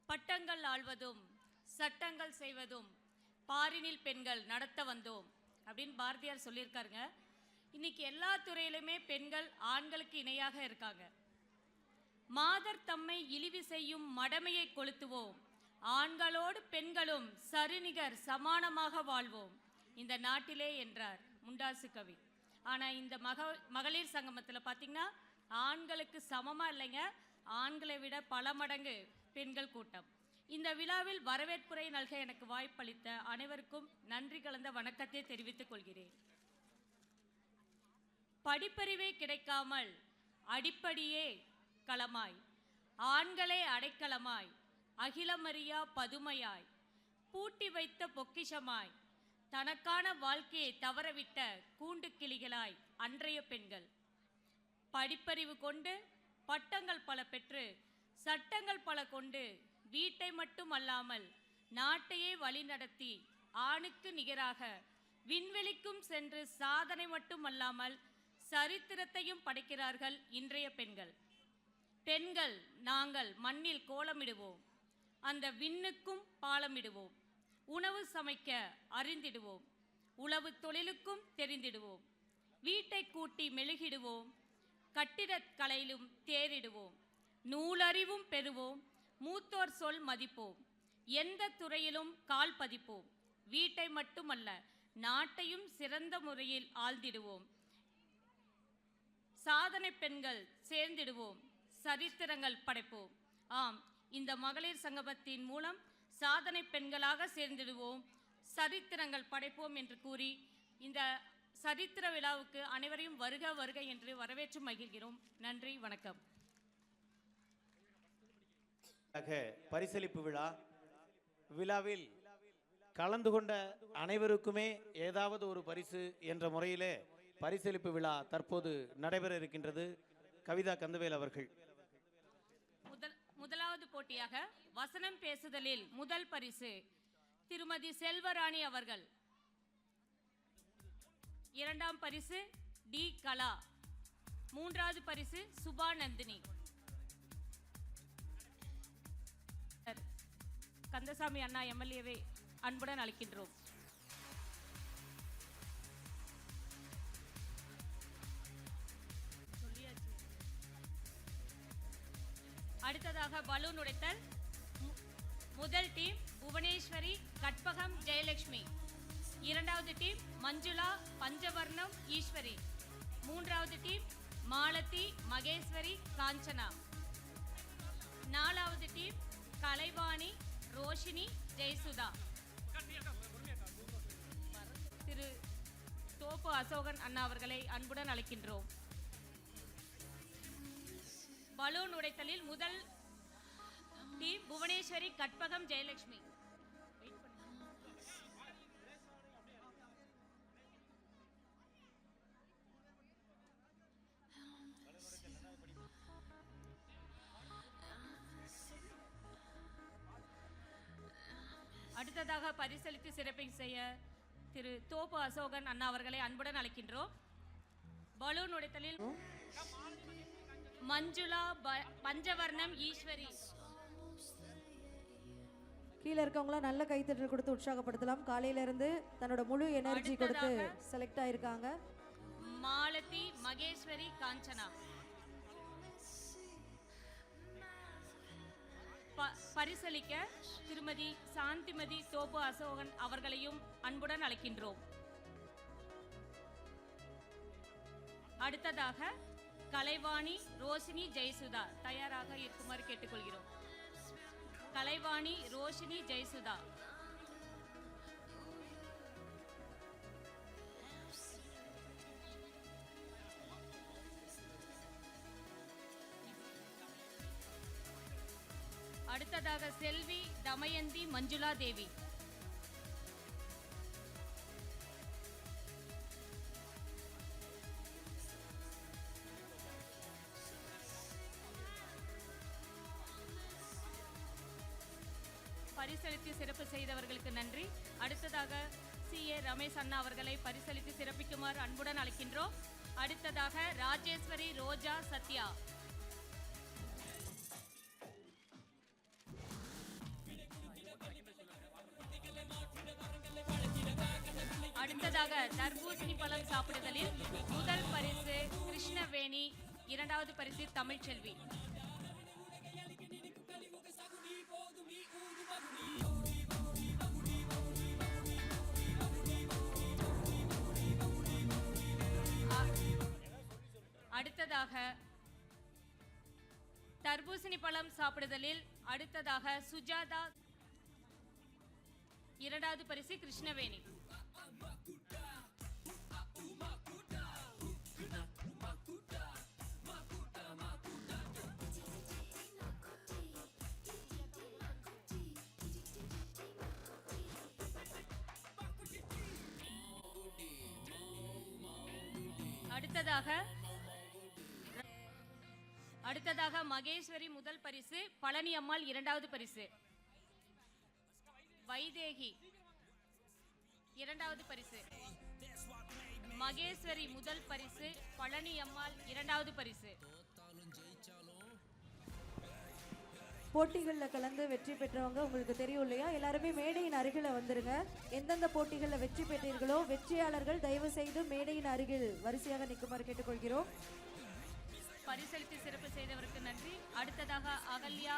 பட்டங்கள் ஆள்வதும் சட்டங்கள் செய்வதும் பாரினில் பெண்கள் நடத்த வந்தோம் அப்படின்னு பாரதியார் சொல்லியிருக்காருங்க. இன்னைக்கு எல்லா துறையிலுமே பெண்கள் ஆண்களுக்கு இணையாக இருக்காங்க. மாதர் தம்மை இழிவு செய்யும் மடமையை கொளுத்துவோம், ஆண்களோடு பெண்களும் சரிநிகர் சமானமாக வாழ்வோம் இந்த நாட்டிலே என்றார் முண்டாசு கவி. ஆனால் இந்த மகளிர் சங்கமத்தில் பார்த்தீங்கன்னா ஆண்களுக்கு சமமாக இல்லைங்க, ஆண்களை விட பல மடங்கு பெண்கள் கூட்டம். இந்த விழாவில் வரவேற்புரை நல்க எனக்கு வாய்ப்பளித்த அனைவருக்கும் நன்றி கலந்த வணக்கத்தை தெரிவித்துக் கொள்கிறேன். படிப்பறிவே கிடைக்காமல் அடிப்படியே களமாய், ஆண்களே அடைக்கலமாய், அகிலமறியா பதுமையாய், பூட்டி வைத்த பொக்கிஷமாய், தனக்கான வாழ்க்கையை தவறவிட்ட கூண்டு கிளிகளாய் அன்றைய பெண்கள். படிப்பறிவு கொண்டு பட்டங்கள் பல பெற்று சட்டங்கள் பல கொண்டு வீட்டை மட்டும் அல்லாமல் நாட்டையே வழிநடத்தி ஆணுக்கு நிகராக விண்வெளிக்கும் சென்று சாதனை மட்டும் அல்லாமல் சரித்திரத்தையும் படைக்கிறார்கள் இன்றைய பெண்கள். பெண்கள் நாங்கள் மண்ணில் கோலமிடுவோம், அந்த விண்ணுக்கும் பாலமிடுவோம், உணவு சமைக்க அறிந்திடுவோம், உழவு தொழிலுக்கும் தெரிந்திடுவோம், வீட்டை கூட்டி மெழுகிடுவோம், கட்டிடக் கலையிலும் தேறிடுவோம், நூலறிவும் பெறுவோம், மூத்தோர் சொல் மதிப்போம், எந்த துறையிலும் கால் பதிப்போம், வீட்டை மட்டுமல்ல நாட்டையும் சிறந்த முறையில் ஆழ்ந்திடுவோம், சாதனை பெண்கள் சேர்ந்திடுவோம், சரித்திரங்கள் படைப்போம். ஆம், இந்த மகளிர் சங்கமத்தின் மூலம் சாதனை பெண்களாக சேர்ந்திடுவோம், சரித்திரங்கள் படைப்போம் என்று கூறி இந்த சரித்திர விழாவுக்கு அனைவரையும் வருக வருக என்று வரவேற்று மகிழ்கிறோம். நன்றி, வணக்கம். பரிசளிப்பு விழாவில் கலந்து கொண்ட அனைவருக்குமே ஏதாவது ஒரு பரிசு என்ற முறையிலே பரிசளிப்பு விழா தற்போது நடைபெற இருக்கின்றது. கவிதா கந்தவேல் அவர்கள். முதலாவது போட்டியாக வசனம் பேசுதலில் முதல் பரிசு திருமதி செல்வராணி அவர்கள். இரண்டாம் பரிசு டி கலா. மூன்றாவது பரிசு சுபா நந்தினி. கந்தசாமி அண்ணா எம்எல்ஏவை அன்புடன் அழைக்கின்றோம். அடுத்ததாக பலூன் உடைத்தல். முதல் டீம் புவனேஸ்வரி கற்பகம் ஜெயலட்சுமி. இரண்டாவது டீம் மஞ்சுளா பஞ்சவர்ணம் ஈஸ்வரி. மூன்றாவது டீம் மாலதி மகேஸ்வரி காஞ்சனா. நாலாவது டீம் கலைவாணி ரோஷினி ஜெயசுதா. திரு தோப்பு அசோகன் அண்ணா அவர்களை அன்புடன் அழைக்கின்றோம். பலூன் உடைத்தலில் முதல் டீம் புவனேஸ்வரி கற்பகம் ஜெயலட்சுமி. அடுத்ததாக பரிசளித்து சிறப்பை செய்ய திரு தோப்பு அசோகன் அண்ணா அவர்களை அன்புடன் அழைக்கின்றோம். பலூன் உடைத்தலில் மஞ்சுளா பஞ்சவர்ணம் ஈஸ்வரி. கீழே இருக்கவங்களாம் நல்ல கைத்தட்டல் கொடுத்து உற்சாகப்படுத்தலாம். காலையில இருந்து தன்னோட முழு எனர்ஜி கொடுத்து செலக்ட் ஆயிருக்காங்க. மாலதி மகேஸ்வரி காஞ்சனா. பரிசளிக்க திருமதி சாந்திமதி தோப்பு அசோகன் அவர்களையும் அன்புடன் அழைக்கின்றோம். அடுத்ததாக கலைவாணி ரோஷினி ஜெயசுதா தயாராக இருக்குமாறு கேட்டுக்கொள்கிறோம். கலைவாணி ரோஷினி ஜெயசுதா. அடுத்ததாக செல்வி தமயந்தி மஞ்சுளா தேவி. பரிசளித்து சிறப்பு செய்தவர்களுக்கு நன்றி. அடுத்ததாக CA ரமேஷ் அண்ணா அவர்களை பரிசளித்து சிறப்பிக்குமாறு அன்புடன் அழைக்கின்றோம். அடுத்ததாக ராஜேஸ்வரி ரோஜா சத்யா. அடுத்ததாக தர்பூசணி பழம் சாப்பிடுதலில் முதல் பரிசு கிருஷ்ணவேணி, இரண்டாவது பரிசு தமிழ்ச்செல்வி. அடுத்ததாக தர்பூசணி பழம் சாப்பிடுதலில் அடுத்ததாக சுஜாதா, இரண்டாவது பரிசு கிருஷ்ணவேணி. அடுத்ததாக மகேஸ்வரி முதல் பரிசு, பழனி அம்மாள் இரண்டாவது பரிசு, வைதேகி இரண்டாவது பரிசு, மகேஸ்வரி முதல் பரிசு, பழனி அம்மாள் இரண்டாவது பரிசு. போட்டிகளில் கலந்து வெற்றி பெற்றவங்க உங்களுக்கு தெரியும் இல்லையா? எல்லாருமே மேடையின் அருகில் வந்துருங்க. எந்தெந்த போட்டிகளில் வெற்றி பெற்றீர்களோ வெற்றியாளர்கள் தயவு செய்து மேடையின் அருகில் வரிசையாக நிற்குமாறு கேட்டுக்கொள்கிறோம். பரிசளித்து சிறப்பு செய்தவருக்கு நன்றி. அடுத்ததாக அகல்யா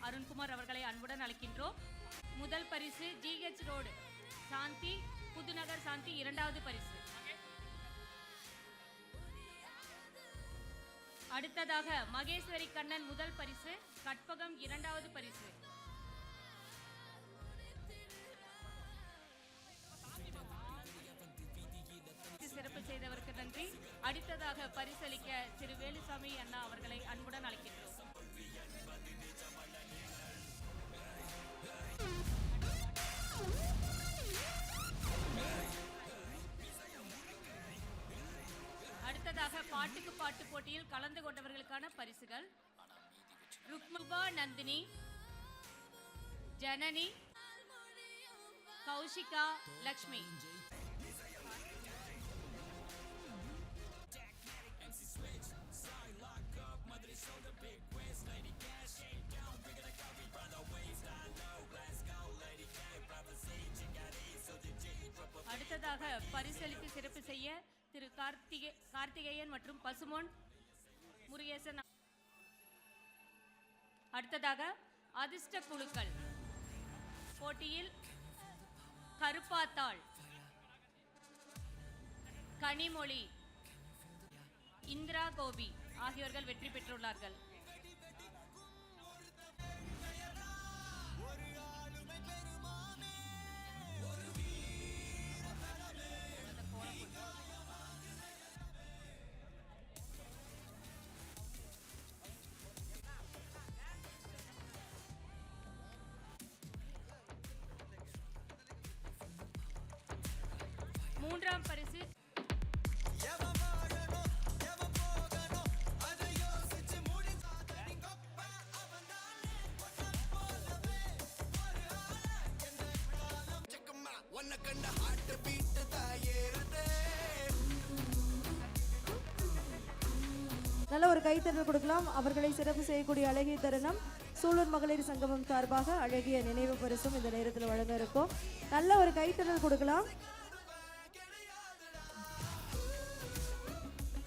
அருண்குமார் அவர்களை அன்புடன் அழைக்கின்றோம். முதல் பரிசு GH ரோடு சாந்தி, புதுநகர் சாந்தி இரண்டாவது பரிசு. அடுத்ததாக மகேஸ்வரி கண்ணன் முதல் பரிசு, கற்பகம் இரண்டாவது பரிசு. சிறப்பு செய்தவருக்கு நன்றி. அடுத்ததாக பரிசளிக்க திரு வேலுசாமி அண்ணா அவர்களை அன்புடன் அழைக்கின்றோம். அடுத்ததாக பாட்டுக்கு பாட்டு போட்டியில் கலந்து கொண்டவர்களுக்கான பரிசுகள்: ருக்முபா நந்தினி, ஜனனி, கௌஷிகா, லக்ஷ்மி. அடுத்ததாக பரிசளித்து சிறப்பு செய்ய திரு கார்த்திகேயன் மற்றும் பசுமோன் முருகேசன். அடுத்ததாக அதிர்ஷ்ட குழுக்கள் போட்டியில் கருப்பாத்தாள், கனிமொழி, இந்திரா கோபி ஆகியோர்கள் வெற்றி பெற்றுள்ளார்கள். மூன்றாம் பரிசு நல்ல ஒரு கைத்தட்டல் கொடுக்கலாம். அவர்களை சிறப்பு செய்யக்கூடிய அழகிய தருணம் சூலூர் மகளிர் சங்கமம் சார்பாக அழகிய நினைவு பரிசும் இந்த நேரத்தில் வழங்க இருக்கும். நல்ல ஒரு கைத்தட்டல் கொடுக்கலாம்.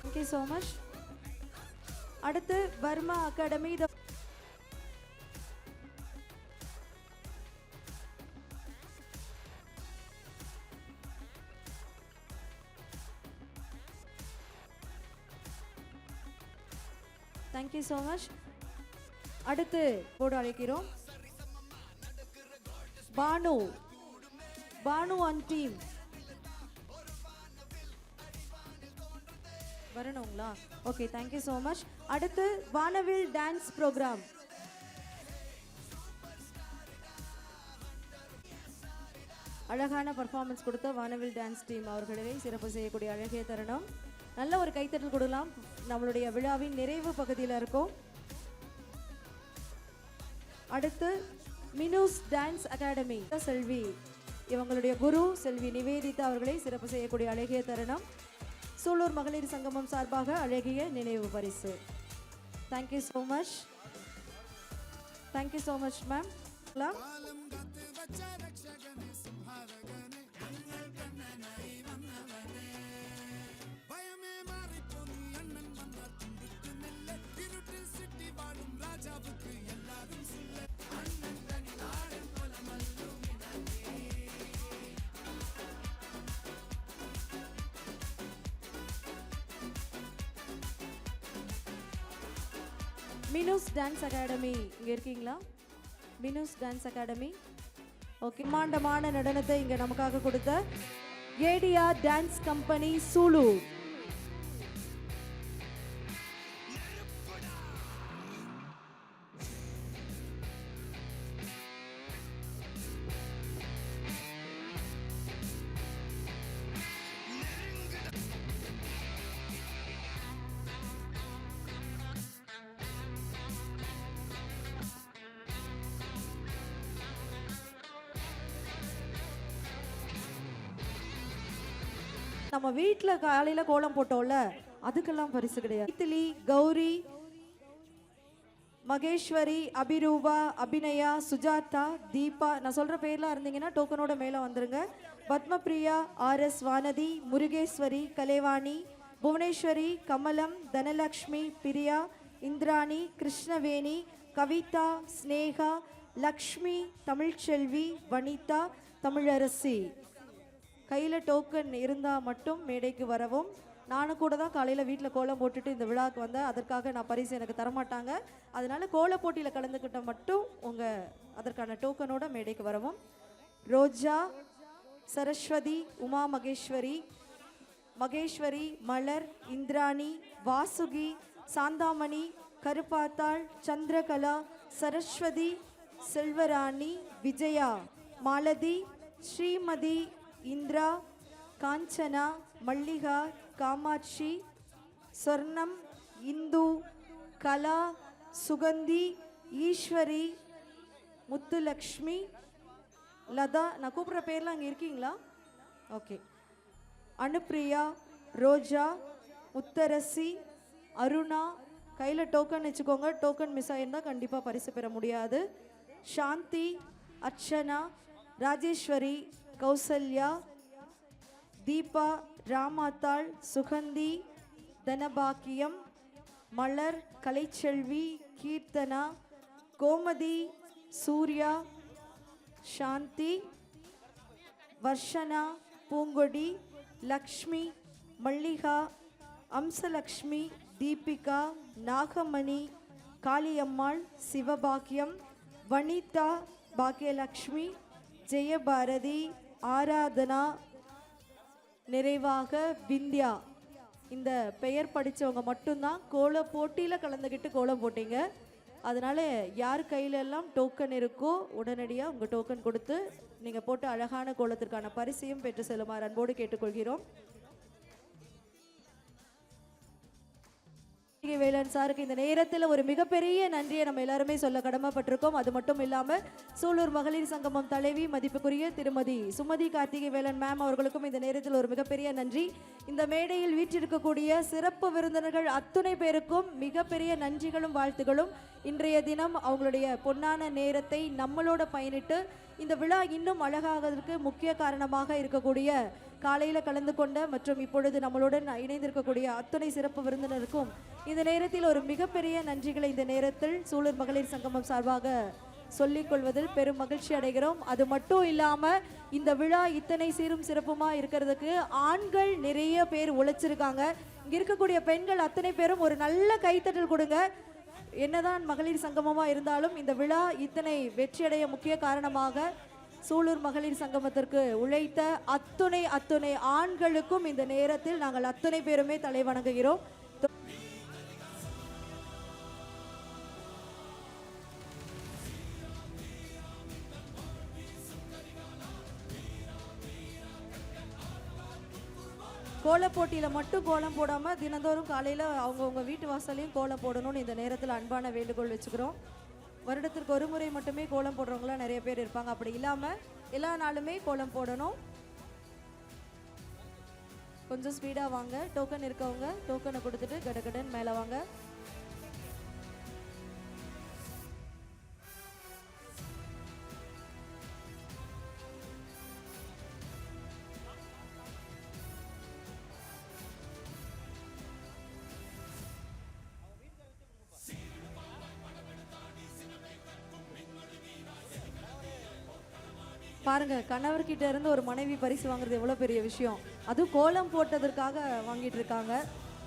Thank you so much. அடுத்து Burma academy. Thank you so much. அடுத்து போடு அழைக்கிறோம். பானு அண்ட் டீம் வரணுங்களா? Okay, thank you so much. அடுத்து வானவில் டான்ஸ் ப்ரோக்ராம். அழகான பர்ஃபார்மன்ஸ் கொடுத்த வானவில் டான்ஸ் டீம் அவர்களை சிறப்பு செய்யக்கூடிய அழகிய தருணம். நல்ல ஒரு கைத்தட்டல் கொடுக்கலாம். நம்மளுடைய விழாவின் நிறைவு பகுதியில் இருக்கும். அடுத்து மினூஸ் டான்ஸ் அகாடமி செல்வி, இவங்களுடைய குரு செல்வி நிவேதிதா அவர்களை சிறப்பு செய்யக்கூடிய அழகிய தருணம். சூலூர் மகளிர் சங்கமம் சார்பாக அழகிய நினைவு பரிசு. Thank you so much. Thank you so much ma'am. Minu's dance academy இங்கே இருக்கீங்களா? மினூஸ் டான்ஸ் அகாடமி. ஓகே, பிரம்மாண்டமான நடனத்தை இங்கே நமக்காக கொடுத்த ஏடிஆர் டான்ஸ் கம்பெனி சூலூர். நம்ம வீட்டில் காலையில் கோலம் போட்டோம்ல, அதுக்கெல்லாம் பரிசு கிடையாது. மைதிலி, கௌரி, மகேஸ்வரி, அபிரூபா, அபிநயா, சுஜாதா, தீபா, நான் சொல்கிற பேர்லாம் இருந்தீங்கன்னா டோக்கனோட மேலே வந்துருங்க. பத்மபிரியா, ஆர்எஸ், வானதி, முருகேஸ்வரி, கலைவாணி, புவனேஸ்வரி, கமலம், தனலக்ஷ்மி, பிரியா, இந்திராணி, கிருஷ்ணவேணி, கவிதா, ஸ்னேகா, லக்ஷ்மி, தமிழ்ச்செல்வி, வனிதா, தமிழரசி. கையில் டோக்கன் இருந்தால் மட்டும் மேடைக்கு வரவும். நானும் கூட தான் காலையில் வீட்டில் கோலம் போட்டுட்டு இந்த விழாவுக்கு வந்தேன். அதற்காக நான் பரிசு எனக்கு தரமாட்டாங்க. அதனால கோல போட்டியில் கலந்துக்கிட்ட மட்டும் அதற்கான டோக்கனோட மேடைக்கு வரவும். ரோஜா, சரஸ்வதி, உமா மகேஸ்வரி, மகேஸ்வரி, மலர், இந்திராணி, வாசுகி, சாந்தாமணி, கருப்பாத்தாள், சந்திரகலா, சரஸ்வதி, செல்வராணி, விஜயா, மாலதி, ஸ்ரீமதி, இந்திரா, காஞ்சனா, மல்லிகா, காமாட்சி, சொர்ணம், இந்து, கலா, சுகந்தி, ஈஸ்வரி, முத்துலக்ஷ்மி, லதா. நான் கூப்பிட்ற பேர்லாம் அங்கே இருக்கீங்களா? ஓகே. அனுப்பிரியா, ரோஜா, முத்தரசி, அருணா. கையில் டோக்கன் வச்சுக்கோங்க. டோக்கன் மிஸ் ஆகியிருந்தால் கண்டிப்பாக பரிசு பெற முடியாது. சாந்தி, அர்ச்சனா, ராஜேஸ்வரி, கௌசல்யா, தீபா, ராமாத்தாள், சுகந்தி, தனபாக்கியம், மலர், கலைச்செல்வி, கீர்த்தனா, கோமதி, சூர்யா, சாந்தி, வர்ஷனா, பூங்கொடி, லக்ஷ்மி, மல்லிகா, அம்சலக்ஷ்மி, தீபிகா, நாகமணி, காளியம்மாள், சிவபாக்கியம், வனிதா, பாக்கியலக்ஷ்மி, ஜெயபாரதி, ஆராதனா, நிறைவாக விந்தியா. இந்த பெயர் படித்தவங்க மட்டும்தான் கோல போட்டியில் கலந்துக்கிட்டு கோலம் போட்டீங்க. அதனால் யார் கையிலெல்லாம் டோக்கன் இருக்கோ உடனடியாக உங்கள் டோக்கன் கொடுத்து நீங்கள் போட்டு அழகான கோலத்திற்கான பரிசையும் பெற்று செல்லுமாறு அன்போடு கேட்டுக்கொள்கிறோம். வேலன் சாருக்கு இந்த நேரத்தில் ஒரு மிகப்பெரிய நன்றியை நம்ம எல்லாருமே சொல்ல கடமைப்பட்டிருக்கோம். அது மட்டும் இல்லாமல் சூலூர் மகளிர் சங்கமம் தலைவி மதிப்புக்குரிய திருமதி சுமதி கார்த்திகை வேலன் மேம் அவர்களுக்கும் இந்த நேரத்தில் ஒரு மிகப்பெரிய நன்றி. இந்த மேடையில் வீற்றிருக்கக்கூடிய சிறப்பு விருந்தினர்கள் அத்துணை பேருக்கும் மிகப்பெரிய நன்றிகளும் வாழ்த்துகளும். இன்றைய தினம் அவங்களுடைய பொன்னான நேரத்தை நம்மளோட பயணிட்டு இந்த விழா இன்னும் அழகாவதற்கு முக்கிய காரணமாக இருக்கக்கூடிய காலையில் கலந்து கொண்ட மற்றும் இப்பொழுது நம்மளுடன் இணைந்திருக்கக்கூடிய அத்துணை சிறப்பு விருந்தினருக்கும் இந்த நேரத்தில் ஒரு மிகப்பெரிய நன்றிகளை இந்த நேரத்தில் சூலூர் மகளிர் சங்கமம் சார்பாக சொல்லிக் கொள்வதில் பெரும் மகிழ்ச்சி அடைகிறோம். அது மட்டும் இல்லாமல் இந்த விழா இத்தனை சீரும் சிறப்புமாக இருக்கிறதுக்கு ஆண்கள் நிறைய பேர் உழைச்சிருக்காங்க. இங்கே இருக்கக்கூடிய பெண்கள் அத்தனை பேரும் ஒரு நல்ல கைத்தட்டல் கொடுங்க. என்னதான் மகளிர் சங்கமமாக இருந்தாலும் இந்த விழா இத்தனை வெற்றியடைய முக்கிய காரணமாக சூலூர் மகளிர் சங்கமத்திற்கு உழைத்த அத்துணை ஆண்களுக்கும் இந்த நேரத்தில் நாங்கள் அத்துணை பேருமே தலை வணங்குகிறோம். கோலம் போட்டியில் மட்டும் கோலம் போடாமல் தினந்தோறும் காலையில் அவங்கவுங்க வீட்டு வாசலையும் கோலம் போடணும்னு இந்த நேரத்தில் அன்பான வேண்டுகோள் வச்சுக்கிறோம். வருடத்திற்கு ஒரு முறை மட்டுமே கோலம் போடுறவங்களாம் நிறைய பேர் இருப்பாங்க. அப்படி இல்லாமல் எல்லா நாளுமே கோலம் போடணும். கொஞ்சம் ஸ்பீடாக வாங்க. டோக்கன் இருக்கவங்க டோக்கனை கொடுத்துட்டு கடகடன் மேலே வாங்க. பாருங்க, கணவர்கிட்ட இருந்து ஒரு மனைவி பரிசு வாங்குறது எவ்வளோ பெரிய விஷயம். அதுவும் கோலம் போட்டதற்காக வாங்கிட்டு இருக்காங்க.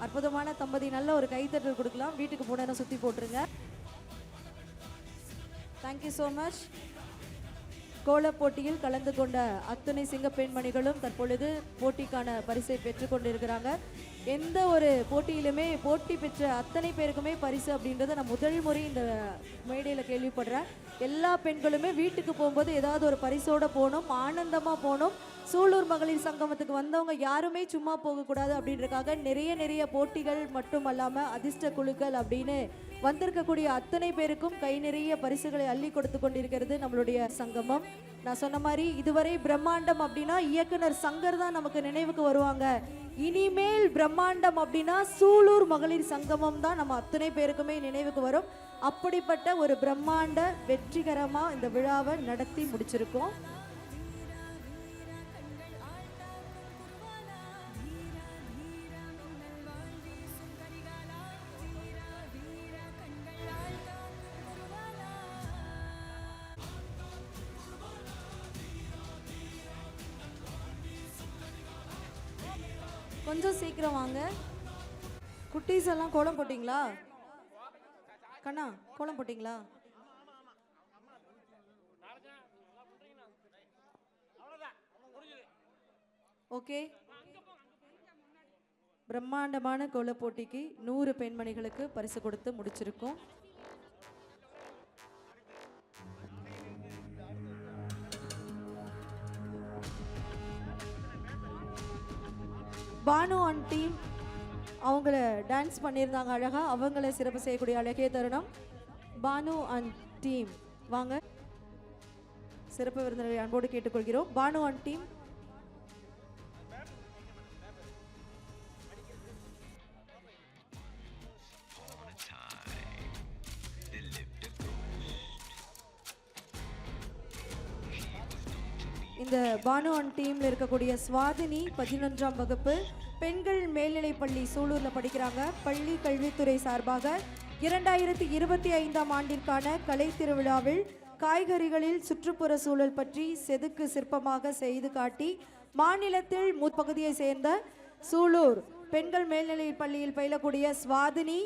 அற்புதமான தம்பதி. நல்ல ஒரு கைத்தட்டல் கொடுக்கலாம். வீட்டுக்கு போன சுற்றி போட்டுருங்க. Thank you so much. கோலப் போட்டியில் கலந்து கொண்ட அத்தனை சிங்க பெண்மணிகளும் தற்பொழுது போட்டிக்கான பரிசை பெற்றுக்கொண்டிருக்கிறாங்க. எந்த ஒரு போட்டியிலுமே போட்டி பெற்ற அத்தனை பேருக்குமே பரிசு அப்படின்றத நான் முதல் முறை இந்த மேடையில் கேள்விப்படுறேன். எல்லா பெண்களுமே வீட்டுக்கு போகும்போது ஏதாவது ஒரு பரிசோட போகணும், ஆனந்தமாக போகணும். சூலூர் மகளிர் சங்கமத்துக்கு வந்தவங்க யாருமே சும்மா போகக்கூடாது அப்படின்றக்காக நிறைய போட்டிகள் மட்டும் அல்லாமல் அதிர்ஷ்ட குழுக்கள் அப்படின்னு வந்திருக்கக்கூடிய அத்தனை பேருக்கும் கை நிறைய பரிசுகளை அள்ளி கொடுத்து கொண்டிருக்கிறது நம்மளுடைய சங்கமம். நான் சொன்ன மாதிரி இதுவரை பிரம்மாண்டம் அப்படின்னா இயக்குனர் சங்கர் தான் நமக்கு நினைவுக்கு வருவாங்க. இனிமேல் பிரம்மாண்டம் அப்படின்னா சூலூர் மகளிர் சங்கமம் தான் நம்ம அத்தனை பேருக்குமே நினைவுக்கு வரும். அப்படிப்பட்ட ஒரு பிரம்மாண்ட வெற்றிகரமாக இந்த விழாவை நடத்தி முடிச்சிருக்கோம். கொஞ்சம் சீக்கிரம் வாங்க. குட்டீஸ் எல்லாம் கோலம் போட்டிங்களா? கண்ணா கோலம் போட்டிங்களா? ஓகே. பிரம்மாண்டமான கோல போட்டிக்கு 100 பெண்மணிகளுக்கு பரிசு கொடுத்து முடிச்சிருக்கோம். பானு அண்ட் டீம் அவங்கள டான்ஸ் பண்ணியிருந்தாங்க அழகா. அவங்கள சிறப்பு செய்யக்கூடிய அழகிய தருணம். பானு அண்ட் டீம் வாங்க, சிறப்பு விருந்தினரை அன்போடு கேட்டுக்கொள்கிறோம். பானு அண்ட் டீம் இந்த பானு அண்ட் டீம்ல இருக்கக்கூடிய சுவாதினி 11ஆம் வகுப்பு பெண்கள் மேல்நிலைப்பள்ளி சூலூரில் படிக்கிறாங்க. பள்ளி கல்வித்துறை சார்பாக 2025ஆம் ஆண்டிற்கான கலை திருவிழாவில் காய்கறிகளில் சுற்றுப்புற சூழல் பற்றி செதுக்கு சிற்பமாக செய்து காட்டி மாநிலத்தில் முற்பகுதியை சேர்ந்த சூலூர் பெண்கள் மேல்நிலை பள்ளியில் பயிலக்கூடிய சுவாதினி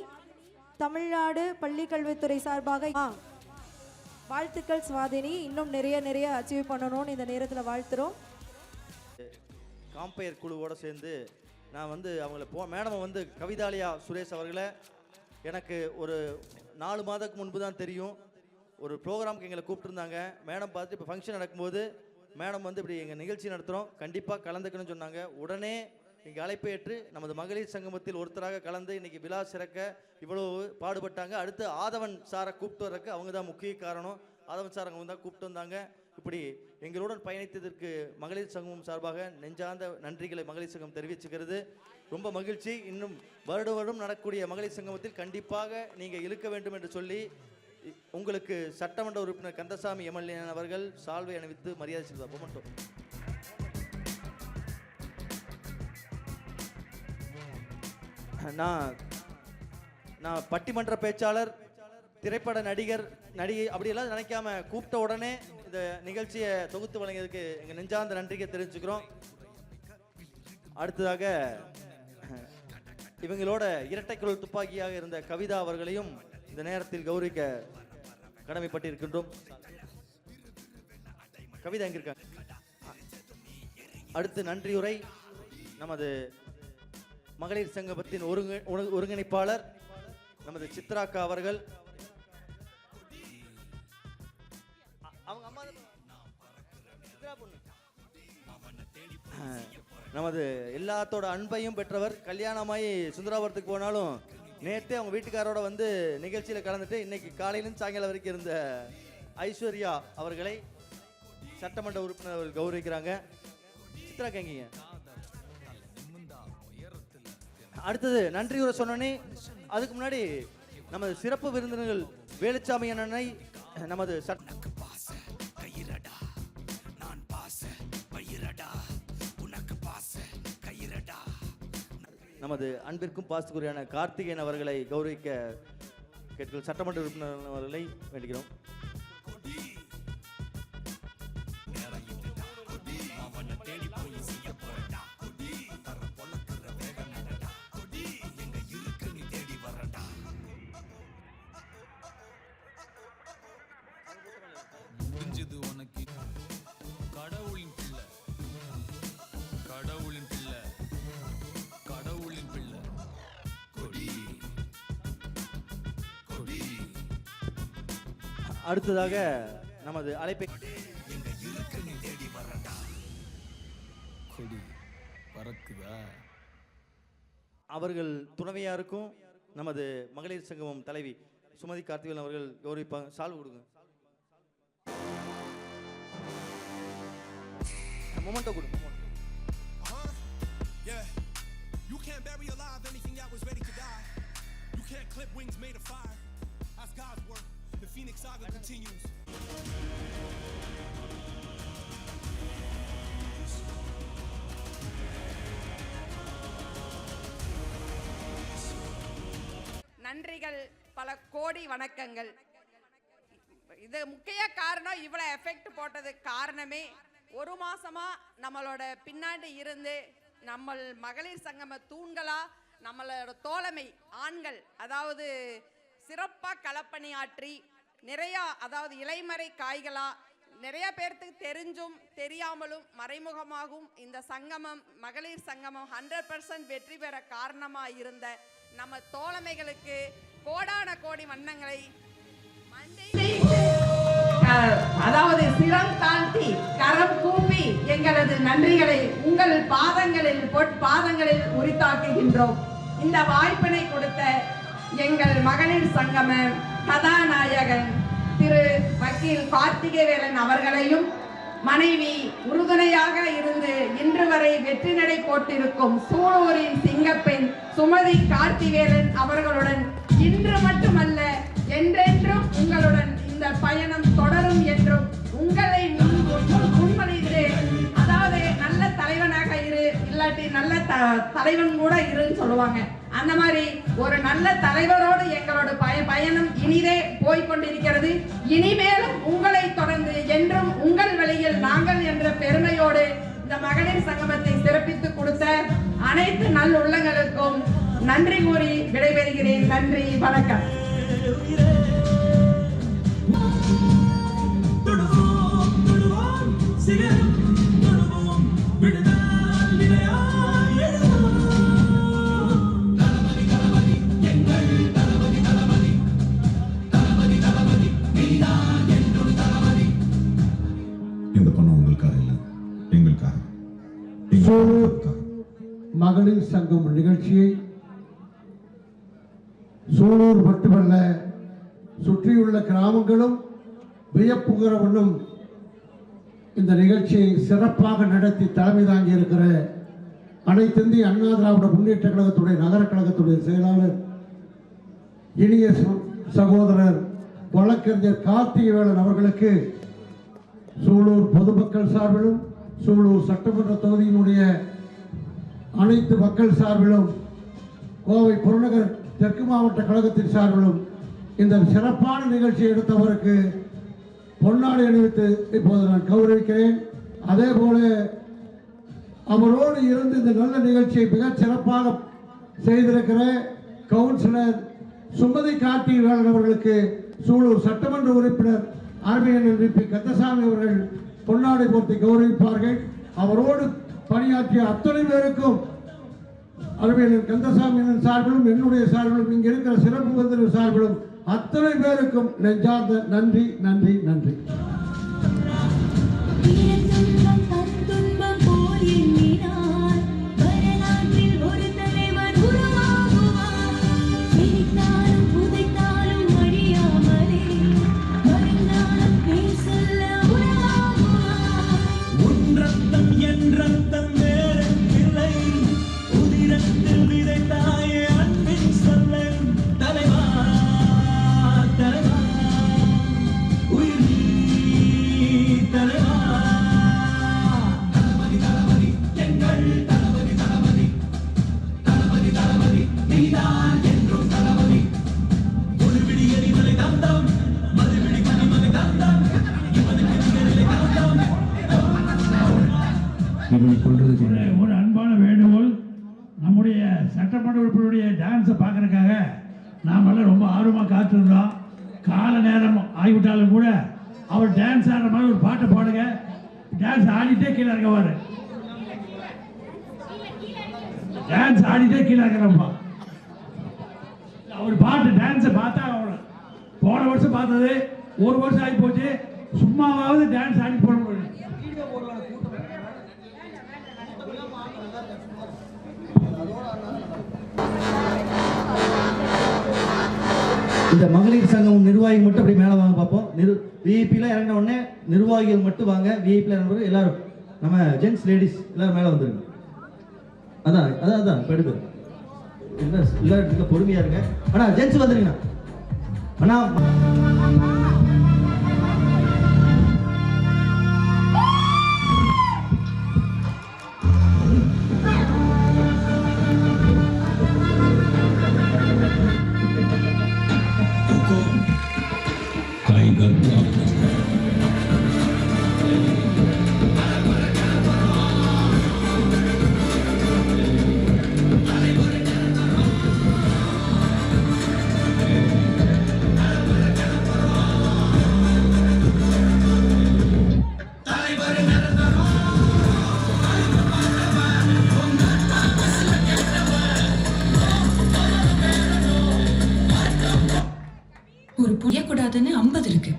தமிழ்நாடு பள்ளி கல்வித்துறை சார்பாக வாழ்த்துக்கள் சுவாதினி. இன்னும் நிறைய அச்சீவ் பண்ணணும்னு இந்த நேரத்தில் வாழ்த்துறோம். காம்பயர் குழுவோடு சேர்ந்து நான் வந்து அவங்கள மேடம் வந்து கவிதாலயா சுரேஷ் அவர்களை எனக்கு ஒரு 4 மாதத்துக்கு முன்பு தான் தெரியும். ஒரு ப்ரோக்ராமுக்கு எங்களை கூப்பிட்டுருந்தாங்க. மேடம் பார்த்துட்டு இப்போ ஃபங்க்ஷன் நடக்கும்போது மேடம் வந்து இப்படி எங்கள் நிகழ்ச்சி நடத்துகிறோம், கண்டிப்பாக கலந்துக்கணும்னு சொன்னாங்க. உடனே எங்கள் அழைப்பை ஏற்று நமது மகளிர் சங்கமத்தில் ஒருத்தராக கலந்து இன்றைக்கி விழா சிறக்க இவ்வளோ பாடுபட்டாங்க. அடுத்து ஆதவன் சாரை கூப்பிட்டு வர்றதுக்கு அவங்க தான் முக்கிய காரணம். ஆதவன் சார் அவங்க தான் கூப்பிட்டு வந்தாங்க. இப்படி எங்களுடன் பயணித்ததற்கு மகளிர் சங்கமம் சார்பாக நெஞ்சார்ந்த நன்றிகளை மகளிர் சங்கம் தெரிவிச்சுக்கிறது. ரொம்ப மகிழ்ச்சி. இன்னும் வருடம் நடக்கக்கூடிய மகளிர் சங்கமத்தில் கண்டிப்பாக நீங்கள் இழுக்க வேண்டும் என்று சொல்லி உங்களுக்கு சட்டமன்ற உறுப்பினர் கந்தசாமி எம்எல்ஏ அவர்கள் சால்வை அணிவித்து மரியாதை செய்வார். மட்டும் நான் பட்டிமன்ற பேச்சாளர், திரைப்பட நடிகர், நடிகை அப்படியெல்லாம் நினைக்காம கூப்பிட்ட உடனே இந்த நிகழ்ச்சியை தொகுத்து வழங்கியதுக்கு எங்கள் நெஞ்சார்ந்த நன்றியை தெரிவிச்சுக்கிறோம். அடுத்ததாக இவங்களோட இரட்டைக்குரல் துப்பாக்கியாக இருந்த கவிதா அவர்களையும் இந்த நேரத்தில் கௌரவிக்க கடமைப்பட்டிருக்கின்றோம். கவிதா எங்க இருக்காங்க? அடுத்து நன்றியுரை நமது மகளிர் சங்கத்தின் ஒருங்கிணைப்பாளர் நமது சித்ராக்கா அவர்கள். நமது எல்லாத்தோட அன்பையும் பெற்றவர். கல்யாணமாயி சுந்தராபுரத்துக்கு போனாலும் நேற்றே அவங்க வீட்டுக்காரோட வந்து நிகழ்ச்சியில் கலந்துட்டு இன்னைக்கு காலையிலும் சாயங்காலம் வரைக்கும் இருந்த ஐஸ்வர்யா அவர்களை சட்டமன்ற உறுப்பினர் அவர்கள் கௌரவிக்கிறாங்க. சித்ரா கேங்கிங்க. அடுத்தது நன்றியுரை சொன்னோன்னே அதுக்கு முன்னாடி நமது சிறப்பு விருந்தினர்கள் வேலுச்சாமி அண்ணனை நமது நமது அன்பிற்கும் பாசத்துக்குரியான கார்த்திகேயன் அவர்களை கௌரவிக்க கேட்கிறோம். சட்டமன்ற உறுப்பினர் அவர்களை வேண்டுகிறோம். கடவுளின் பிள்ளை கடவுளின் பிள்ளை கொடி கொடி. அடுத்ததாக நமது அழைப்பை எங்க இருக்கு நீ தேடி வரடா. கொடி பறக்குதா? அவர்கள் துணைவியாருக்கும் நமது மகளிர் சங்கமம் தலைவி சுமதி கார்த்திவேலன் அவர்கள் கௌரவிப்பாங்க. சால்வு கொடுங்க. மொமெண்டோ கொடுங்க. Yeah, you can't bury alive anything that was ready to die. You can't clip wings made of fire. That's God's work. The Phoenix Saga continues. நன்றிகள், பல கோடி வணக்கங்கள். இது முக்கிய காரணம், இவ்வளவு எஃபெக்ட் போட்டதுக்கு காரணமே ஒரு மாசமா நம்மளோட பின்னாடி இருந்து நம்ம மகளிர் சங்கம தூண்களா நம்மளோட தோழமை ஆண்கள், அதாவது சிறப்பா களப்பணியாற்றி நிறைய, அதாவது இலைமறை காய்களா நிறைய பேர்த்துக்கு தெரிஞ்சும் தெரியாமலும் மறைமுகமாகவும் இந்த சங்கமம் மகளிர் சங்கமம் 100% வெற்றி பெற காரணமா இருந்த நம்ம தோழமைகளுக்கு கோடான கோடி வண்ணங்களை அதாவது சிரம் தாழ்த்தி கரம் கூப்பி எங்களது நன்றிகளை உங்கள் பாதங்களில் உரித்தாக்குகின்றோம். இந்த வாய்ப்பினை கொடுத்த எங்கள் மகளிர் சங்கம கதாநாயகன் திரு வக்கீல் கார்த்திகேயன் அவர்களையும் மனைவி உறுதுணையாக இருந்து இன்று வரை வெற்றி நடை போட்டிருக்கும் சூலூரின் சிங்கப்பெண் சுமதி கார்த்திகேயன் அவர்களுடன் இன்று மட்டுமல்ல என்றென்றும் உங்களுடன் இந்த பயணம் தொடரும் என்றும் உங்களை முன்மொழிந்து, அதாவது நல்ல தலைவனாக இரு, இல்லாட்டி நல்ல தலைவன் கூட இருன்னு சொல்லுவாங்க. அந்த மாதிரி ஒரு நல்ல தலைவரோடு எங்களோட பயணம் இனிதே போய்கொண்டிருக்கிறது. இனிமேலும் உங்களை தொடர்ந்து என்றும் உங்கள் வழியில் நாங்கள் என்ற பெருமையோடு இந்த மகளிர் சங்கமத்தை சிறப்பித்து கொடுத்த அனைத்து நல் உள்ளங்களுக்கும் நன்றி கூறி விடைபெறுகிறேன். நன்றி, வணக்கம். இந்த பொண்ணு உங்களுக்காக இல்லை, எங்களுக்காக. மகளிர் சங்கம் நிகழ்ச்சியை சூலூர் மட்டுமல்ல சுற்றியுள்ள கிராமங்களும் வியப்புகிற வண்ணம் இந்த நிகழ்ச்சியை சிறப்பாக நடத்தி தலைமை தாங்கி இருக்கிற அனைத்து இந்திய அண்ணா திராவிட முன்னேற்ற கழகத்துடைய நகர கழகத்துடைய செயலாளர் இனிய சகோதரர் வழக்கறிஞர் கார்த்திகேயன் அவர்களுக்கு சூலூர் பொதுமக்கள் சார்பிலும் சூலூர் சட்டமன்ற தொகுதியினுடைய அனைத்து மக்கள் சார்பிலும் கோவை புறநகர் தெற்கு மாவட்ட கழகத்தின் சார்பிலும் இந்த சிறப்பான நிகழ்ச்சியை எடுத்தவருக்கு பொன்னாடை அணிவித்து இப்போது நான் கௌரவிக்கிறேன். அதே போல அவரோடு இருந்து இந்த நல்ல நிகழ்ச்சியை மிகச் சிறப்பாக செய்திருக்கிற கவுன்சிலர் சுமதி கார்த்திகேயன் அவர்களுக்கு சூலூர் சட்டமன்ற உறுப்பினர் அருமையன் எம்பி கந்தசாமி அவர்கள் பொன்னாடை போர்த்தி கௌரவிப்பார்கள். அவரோடு பணியாற்றிய அத்தனை பேருக்கும் அருமையன் கந்தசாமியின் சார்பிலும் என்னுடைய சார்பிலும் இங்கே இருக்கிற சிறப்பு விருந்தினர் சார்பிலும் அத்தனை பேருக்கும் நெஞ்சார்ந்த நன்றி நன்றி நன்றி. ஒரு அன்பான வேண்டுகோள், நம்முடைய சட்டமன்ற உறுப்பினருடைய டான்ஸை பார்க்கறதுக்காக நாமெல்லாம் ரொம்ப ஆர்வமாக காத்திருந்தோம். கால நேரம் ஆகிவிட்டாலும் கூட அவர் டான்ஸ் ஆடுற மாதிரி ஒரு பாட்டை பாடுங்க. டான்ஸ் ஆடிட்டே கீழே இறங்குவார். டான்ஸ் ஆடிட்டே கீழே இருக்கிறப்பா அவர் பாட்டு டான்ஸை பார்த்தா அவளை போன வருஷம் பார்த்தது 1 வருஷம் ஆகி போச்சு. சும்மாவாவது டான்ஸ் ஆடி போட முடியும். இந்த மகளிர் சங்கம் நிர்வாகிகள் மட்டும் அப்படி மேலே வாங்க பார்ப்போம். விஐபியில் இறங்கின உடனே நிர்வாகிகள் மட்டும் வாங்க. விஐபியில் இறங்கின எல்லாரும் நம்ம ஜென்ட்ஸ் லேடிஸ் எல்லாரும் மேலே வந்துருங்க. அதான் அதான் அதான் இப்போ எடுக்கு எல்லாரும் பொறுமையாக இருங்க. அண்ணா ஜென்ட்ஸ் வந்துருங்கண்ணா. அண்ணா ஒரு புரியக்கூடாதுன்னு 50 இருக்கு.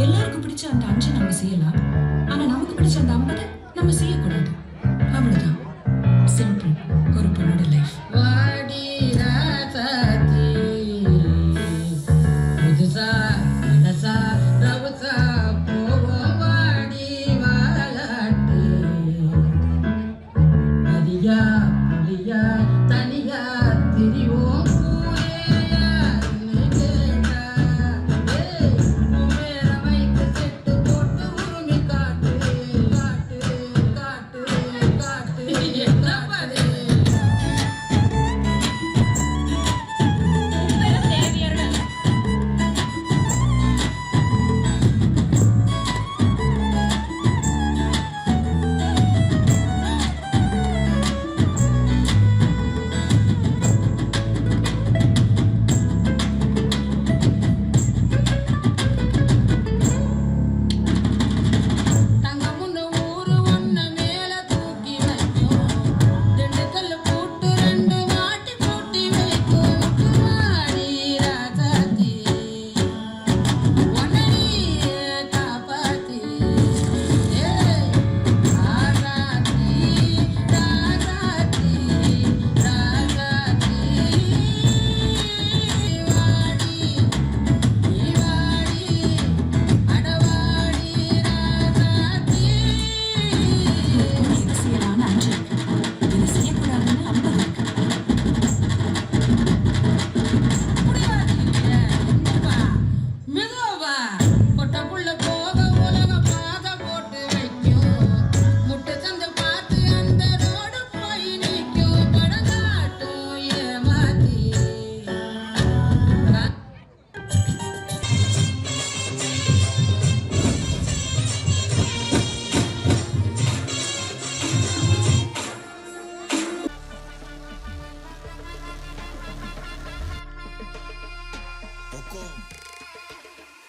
எல்லாருக்கும் பிடிச்ச அந்த 5 நம்ம செய்யலாம். ஆனா நமக்கு பிடிச்ச அந்த 50 நம்ம செய்யக்கூடாது. அவ்வளவுதான். சிம்பிள். ஒரு பொண்ணோட லைஃப். வாடி ராசாத்தி புதுசா மனசா ரவுசா போவோம் வாடி வாலாட்டி அரியா புலியா தனியா திரிவோம்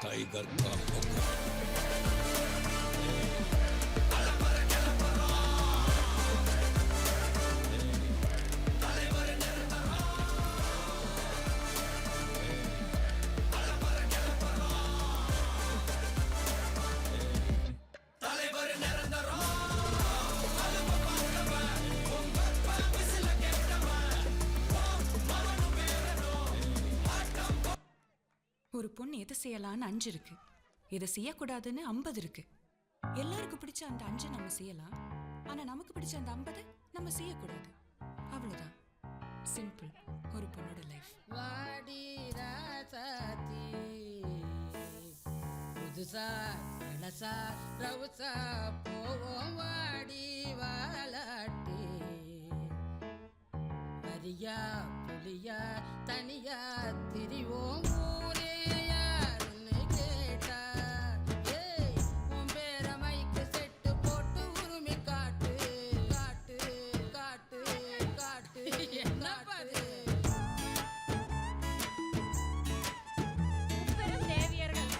टाइगर का हुक्म। ஒரு பொண்ணு எதை செய்யலாம்னு 5 இருக்கு. எதை செய்யக்கூடாதுன்னு 50 இருக்கு. எல்லாருக்கும் பிடிச்ச அந்த 5 நம்ம செய்யலாம். ஆனா நமக்கு பிடிச்ச அந்த 50 நம்ம செய்யக்கூடாது. அவ்வளவுதான். சிம்பிள். ஒரு பொண்ணோட லைஃப். வாடி ராசாத்தி புதுசா இளசா ரவுசா போவோம் வாடி வாலாட்டி வரியா புலியா தனியா திரிவோம் ஊரே யாருன்னு கேட்டா ஏய் உன் பேர மைக்கு செட்டு போட்டு உருமி காட்டு காட்டு காட்டு காட்டு என்ன பாரு பெரும் தேவியர்கள்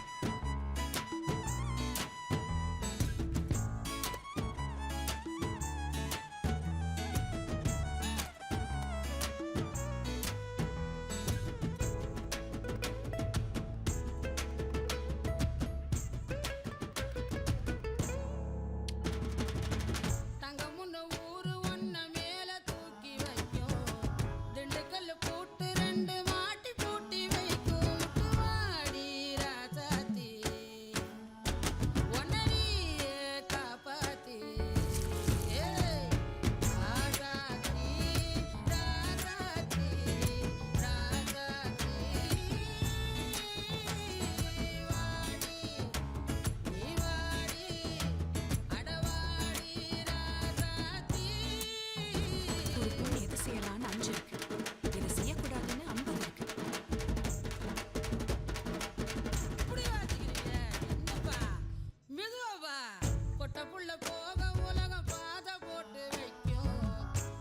புள்ள போக உலகம் பாதை போட்டு வைக்கும்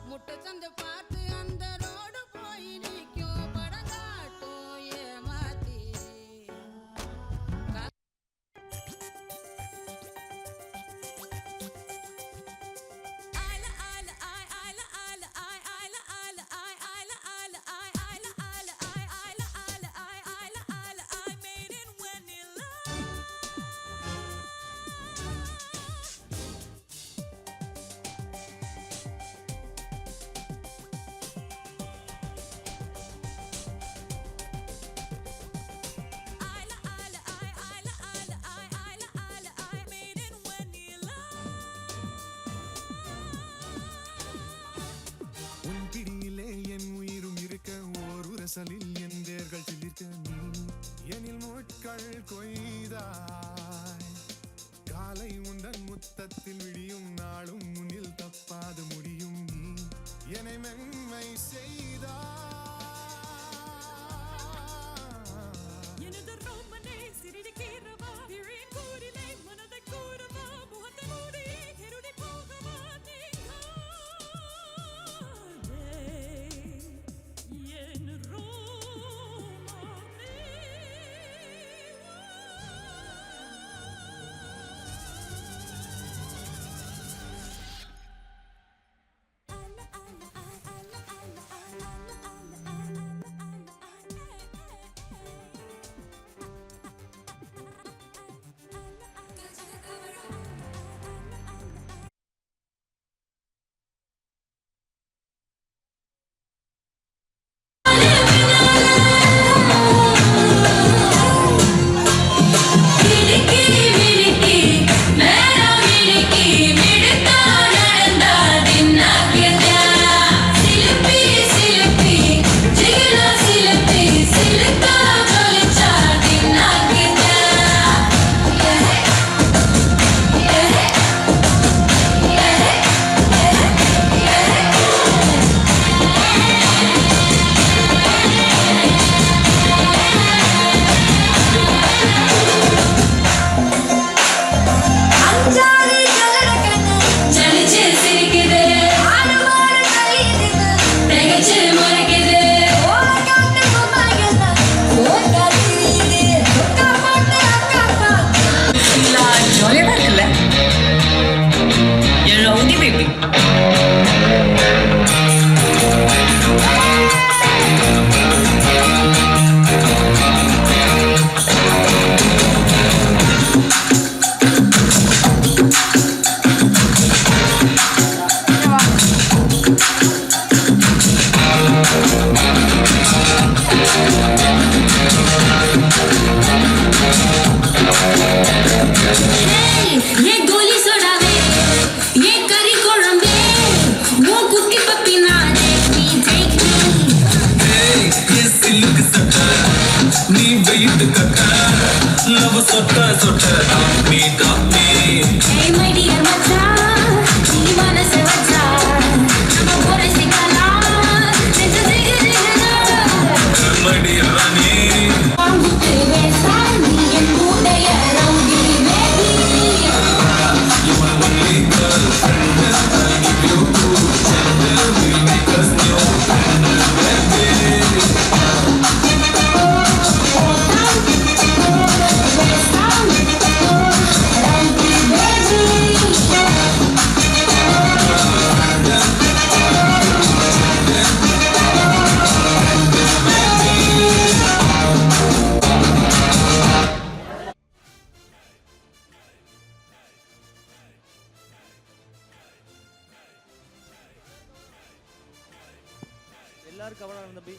முட்டை சந்து பார்த்து அந்த ரோடு போய் நிற்கும் படங்காட்டும் ஏமாத்தி உன் பிடியிலே என் உயிரும் இருக்க ஓர் உரசலில் என் வேர்கள் சிலிர்க்க நீ எனில் முட்கள் கொய்தாய் காலை உந்தன் முத்தத்தில் விடியும் நாளும் முன்னில் தப்பாது முடியும் நீ என்னை மென்மை செய்தாய் எனது ரோமனே சிறிது கேரவா விழின் கூறிலே மனதை கூறவா முகத்தை மூடி கருடி போகவா நீங்காதே என் ரோமனே எல்லாரும் கவனம் தம்பி.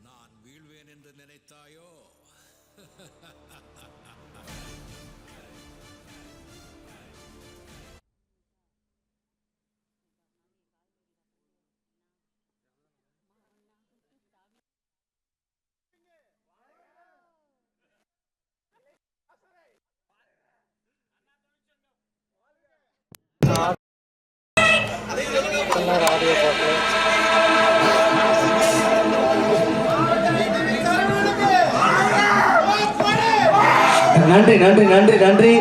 நான் வீழ்வேன் என்று நினைத்தாயோ? நன்றி நன்றி நன்றி நன்றி